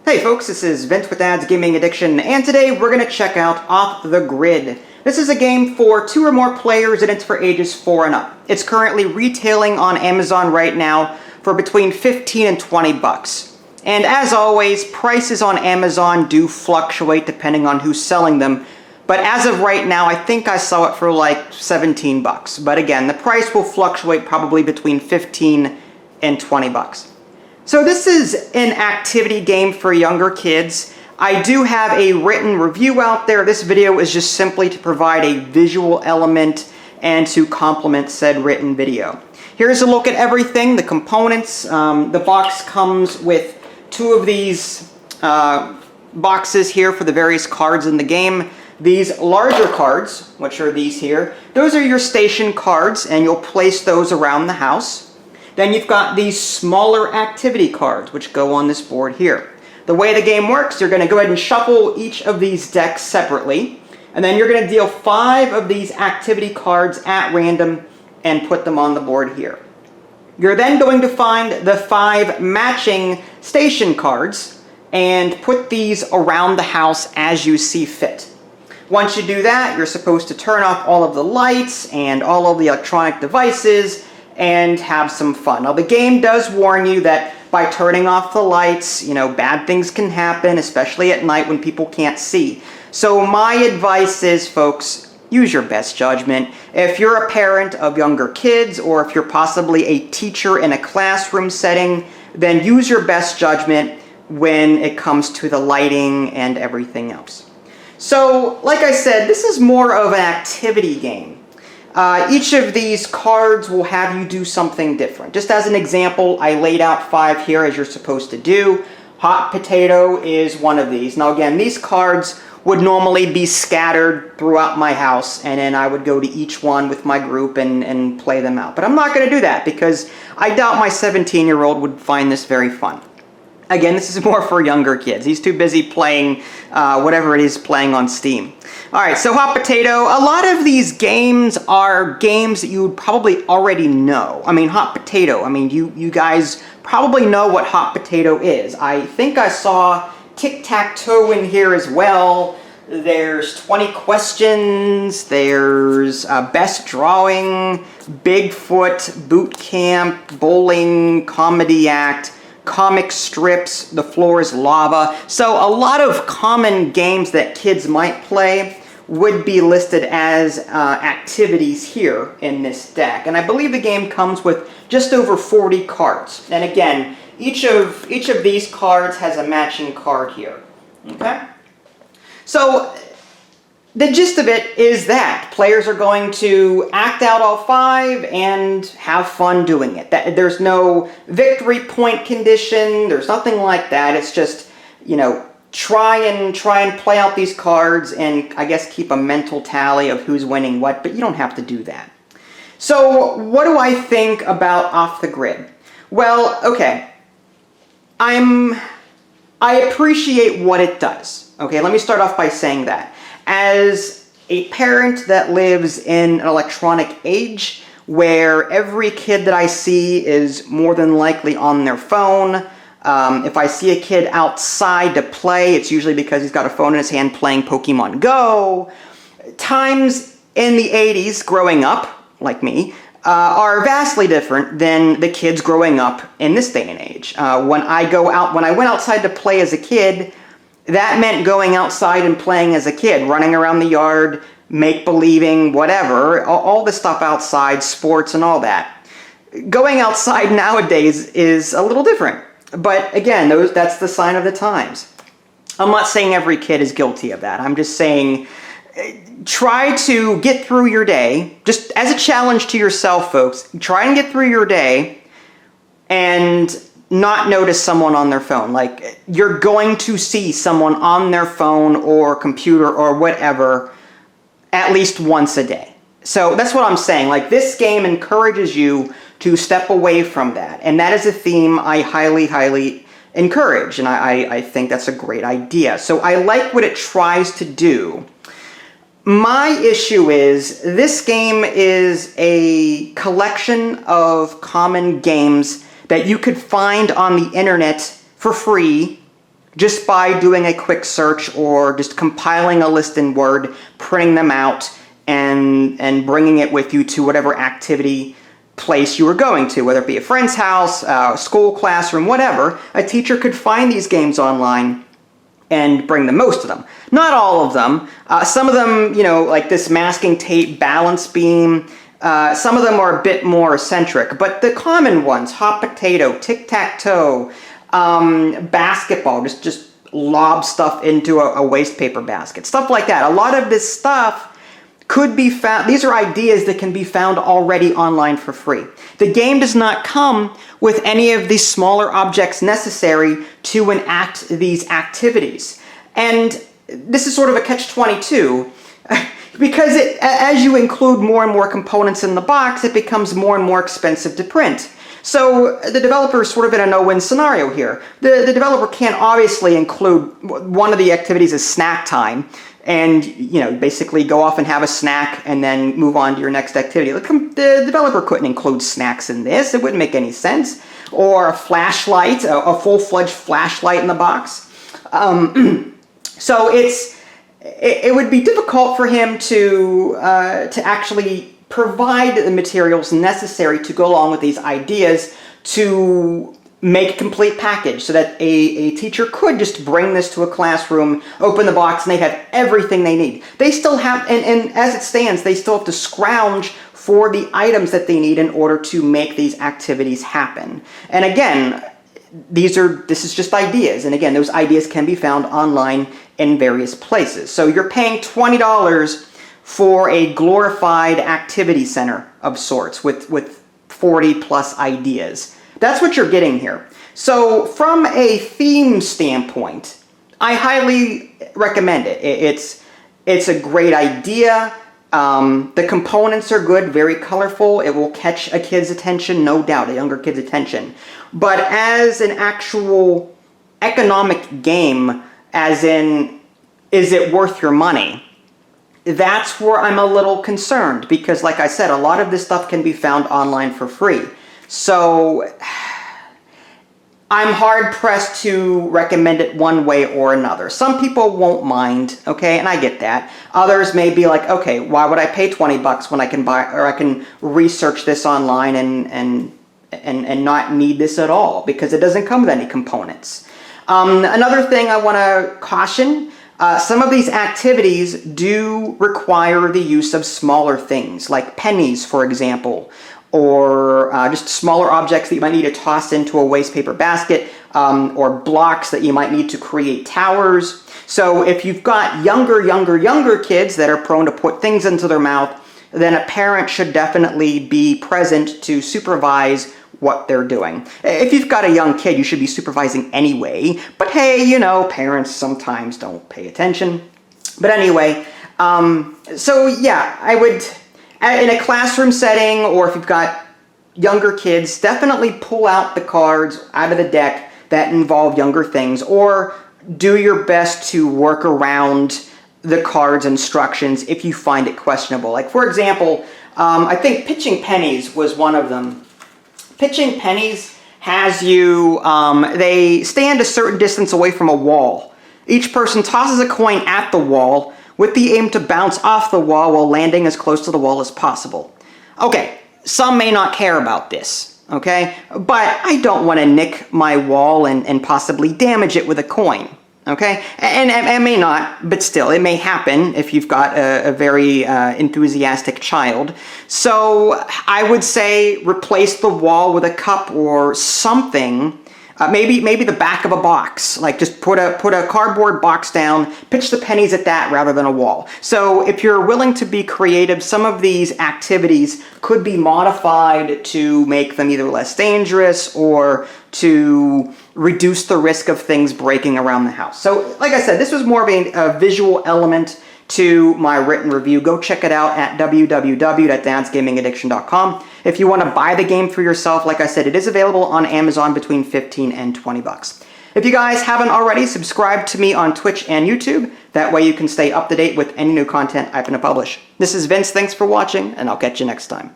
Hey folks, this is Vince with Ads Gaming Addiction, and today we're going to check out Off the Grid. This is a game for 2 or more players, and it's for ages 4 and up. It's currently retailing on Amazon right now for between 15 and 20 bucks. And as always, prices on Amazon do fluctuate depending on who's selling them. But as of right now, I think I saw it for like 17 bucks. But again, the price will fluctuate probably between 15 and 20 bucks. So this is an activity game for younger kids. I do have a written review out there. This video is just simply to provide a visual element and to complement said written video. Here's a look at everything, the components. The box comes with 2 of these boxes here for the various cards in the game. These larger cards, which are these here, those are your station cards, and you'll place those around the house. Then you've got these smaller activity cards, which go on this board here. The way the game works, you're going to go ahead and shuffle each of these decks separately, and then you're going to deal 5 of these activity cards at random and put them on the board here. You're then going to find the 5 matching station cards and put these around the house as you see fit. Once you do that, you're supposed to turn off all of the lights and all of the electronic devices and have some fun. Now, the game does warn you that by turning off the lights, bad things can happen, especially at night when people can't see. So my advice is, folks, use your best judgment. If you're a parent of younger kids, or if you're possibly a teacher in a classroom setting, then use your best judgment when it comes to the lighting and everything else. So, like I said, this is more of an activity game. Each of these cards will have you do something different. Just as an example, I laid out 5 here as you're supposed to do. Hot potato is one of these. Now again, these cards would normally be scattered throughout my house, and then I would go to each one with my group and play them out. But I'm not going to do that because I doubt my 17-year-old would find this very fun. Again, this is more for younger kids. He's too busy playing whatever it is playing on Steam. Alright, so Hot Potato. A lot of these games are games that you would probably already know. I mean, Hot Potato. You guys probably know what Hot Potato is. I think I saw Tic-Tac-Toe in here as well. There's 20 Questions. There's Best Drawing, Bigfoot, Boot Camp, Bowling, Comedy Act, comic strips, The Floor is Lava. So a lot of common games that kids might play would be listed as activities here in this deck. And I believe the game comes with just over 40 cards. And again, each of these cards has a matching card here. Okay? So the gist of it is that players are going to act out all 5 and have fun doing it. There's no victory point condition. There's nothing like that. It's just, try and play out these cards and I guess keep a mental tally of who's winning what, but you don't have to do that. So what do I think about Off the Grid? Well, okay. I appreciate what it does. Okay, let me start off by saying that. As a parent that lives in an electronic age where every kid that I see is more than likely on their phone, if I see a kid outside to play, it's usually because he's got a phone in his hand playing Pokemon Go. Times in the 80s growing up, like me, are vastly different than the kids growing up in this day and age. When I went outside to play as a kid, that meant going outside and playing as a kid, running around the yard, make-believing, whatever, all the stuff outside, sports and all that. Going outside nowadays is a little different. But again, that's the sign of the times. I'm not saying every kid is guilty of that. I'm just saying try to get through your day, just as a challenge to yourself, folks. Try and get through your day and not notice someone on their phone. Like, you're going to see someone on their phone or computer or whatever at least once a day. So that's what I'm saying. Like, this game encourages you to step away from that. And that is a theme I highly, highly encourage. And I think that's a great idea. So I like what it tries to do. My issue is, this game is a collection of common games that you could find on the internet for free just by doing a quick search or just compiling a list in Word, printing them out, and bringing it with you to whatever activity place you were going to, whether it be a friend's house, school, classroom, whatever. A teacher could find these games online and bring them, most of them. Not all of them. Some of them, you know, like this masking tape, balance beam, some of them are a bit more eccentric, but the common ones, hot potato, tic-tac-toe, basketball, just lob stuff into a waste paper basket, stuff like that. A lot of this stuff could be found, these are ideas that can be found already online for free. The game does not come with any of these smaller objects necessary to enact these activities. And this is sort of a catch-22, because as you include more and more components in the box, it becomes more and more expensive to print. So the developer is sort of in a no-win scenario here. The developer can't obviously include one of the activities as snack time, and, you know, basically go off and have a snack and then move on to your next activity. The developer couldn't include snacks in this. It wouldn't make any sense. Or a flashlight, a full-fledged flashlight in the box. So it would be difficult for him to actually provide the materials necessary to go along with these ideas to make a complete package so that a teacher could just bring this to a classroom, open the box, and they have everything they need. They still have, and as it stands, they still have to scrounge for the items that they need in order to make these activities happen. And again, this is just ideas. And again, those ideas can be found online in various places. So you're paying $20 for a glorified activity center of sorts with 40 plus ideas. That's what you're getting here. So from a theme standpoint, I highly recommend it. It's a great idea. The components are good, very colorful. It will catch a kid's attention, no doubt, a younger kid's attention. But as an actual economic game, as in, is it worth your money? That's where I'm a little concerned, because like I said, a lot of this stuff can be found online for free. So I'm hard-pressed to recommend it one way or another. Some people won't mind, okay, and I get that. Others may be like, okay, why would I pay 20 bucks when I can buy, or I can research this online and not need this at all, because it doesn't come with any components. Another thing I want to caution, some of these activities do require the use of smaller things, like pennies, for example, or just smaller objects that you might need to toss into a waste paper basket, or blocks that you might need to create towers. So if you've got younger kids that are prone to put things into their mouth, then a parent should definitely be present to supervise what they're doing. If you've got a young kid, you should be supervising anyway, but hey, you know, parents sometimes don't pay attention. But anyway, so yeah, I would, in a classroom setting, or if you've got younger kids, definitely pull out the cards out of the deck that involve younger things, or do your best to work around the card's instructions if you find it questionable. Like, for example, I think pitching pennies was one of them. Pitching pennies has you, they stand a certain distance away from a wall. Each person tosses a coin at the wall with the aim to bounce off the wall while landing as close to the wall as possible. Okay, some may not care about this, okay? But I don't want to nick my wall and possibly damage it with a coin, okay? And it may not, but still, it may happen if you've got a very enthusiastic child. So I would say replace the wall with a cup or something. Maybe the back of a box, like just put a cardboard box down, pitch the pennies at that rather than a wall. So if you're willing to be creative, some of these activities could be modified to make them either less dangerous or to reduce the risk of things breaking around the house. So like I said, this was more of a visual element to my written review. Go check it out at www.dadsgamingaddiction.com. If you want to buy the game for yourself, like I said, it is available on Amazon between 15 and 20 bucks. If you guys haven't already, subscribe to me on Twitch and YouTube. That way you can stay up to date with any new content I'm going to publish. This is Vince. Thanks for watching, and I'll catch you next time.